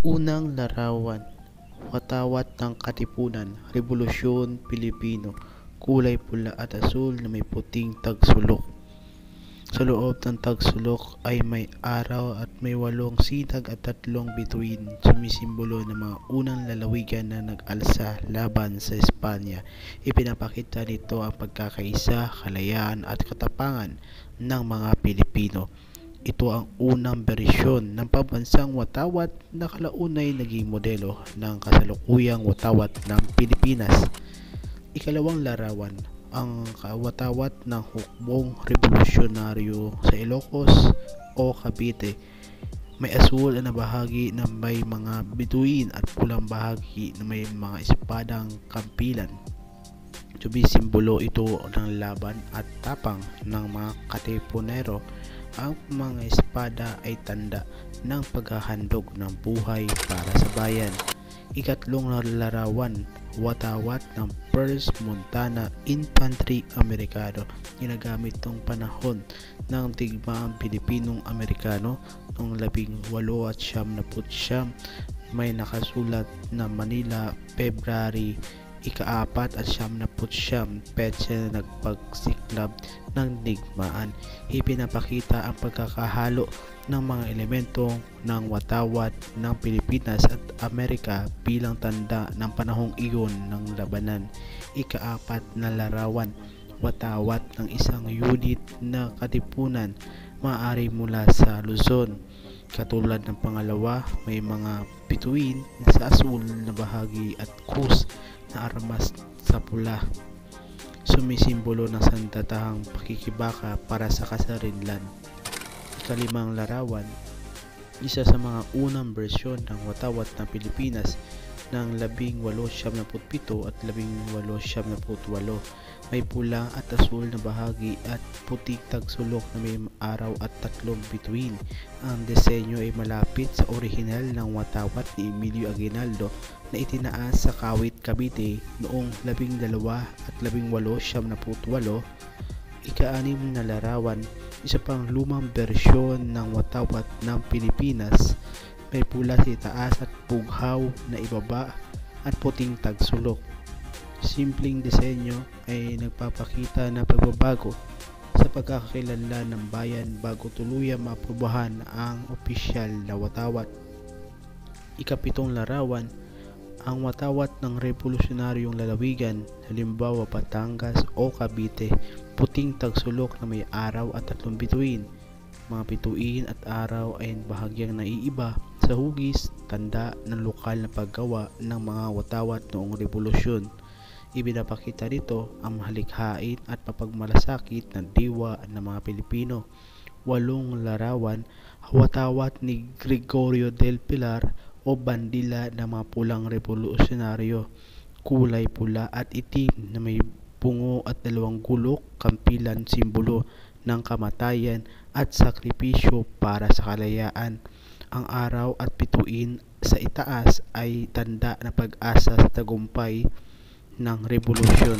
Unang larawan, watawat ng Katipunan, Rebolusyon Pilipino, kulay pula at asul na may puting tagsulok. Sa loob ng tagsulok ay may araw at may 8 sinag at 3 bituin, sumisimbolo ng mga unang lalawigan na nag-alsa laban sa Espanya. Ipinapakita nito ang pagkakaisa, kalayaan at katapangan ng mga Pilipino. Ito ang unang bersyon ng pambansang watawat na kalaunay naging modelo ng kasalukuyang watawat ng Pilipinas. Ikalawang larawan, ang watawat ng hukbong revolusyonaryo sa Ilocos o Cavite. May asul na bahagi na may mga bituin at pulang bahagi na may mga espadang kampilan. Sumisimbolo ito ng laban at tapang ng mga Katipunero. Ang mga espada ay tanda ng paghahandog ng buhay para sa bayan. Ikatlong larawan, watawat ng 1st Montana Infantry Amerikano. Ginagamit noong panahon ng digmaang Pilipinong-Amerikano noong 1899. May nakasulat na Manila, February 4 at 19, petsa na nagpagsiklab ng digmaan. Ipinapakita ang pagkakahalo ng mga elemento ng watawat ng Pilipinas at Amerika bilang tanda ng panahong iyon ng labanan. Ika-4 na larawan, watawat ng isang unit na katipunan, maaari mula sa Luzon. Katulad ng pangalawa, may mga bituin sa asul na bahagi at krus na armas sa pula, sumisimbolo ng sandatahang pakikibaka para sa kasarinlan. Ikalimang larawan, isa sa mga unang bersyon ng watawat ng Pilipinas ng 1877 at 1878. May pula at asul na bahagi at puting tagsulok na may araw at 3 bituin. Ang disenyo ay malapit sa orihinal ng watawat ni Emilio Aguinaldo na itinaas sa Kawit, Cavite noong 12 at 1878. Ika-6 na larawan, isa pang lumang bersyon ng watawat ng Pilipinas. May pula sa itaas at bughaw na ibaba at puting tagsulok. Simpleng disenyo ay nagpapakita na pagbabago sa pagkakakilanlan ng bayan bago tuluyang maaprubahan ang opisyal na watawat. Ika-7 larawan, ang watawat ng revolusyonaryong lalawigan, halimbawa Batangas o Cavite, puting tagsulok na may araw at 3 bituin. Mga bituin at araw ay bahagyang naiiba sa hugis, tanda ng lokal na paggawa ng mga watawat noong revolusyon. Ibinapakita nito ang malikhain at mapagmalasakit ng diwa ng mga Pilipino. 8 larawan, watawat ni Gregorio del Pilar o bandila ng mga pulang revolusyonaryo, kulay pula at itim na may bungo at 2 gulok, kampilan, simbolo ng kamatayan at sakripisyo para sa kalayaan. Ang araw at bituin sa itaas ay tanda na pag-asa sa tagumpay ng revolusyon.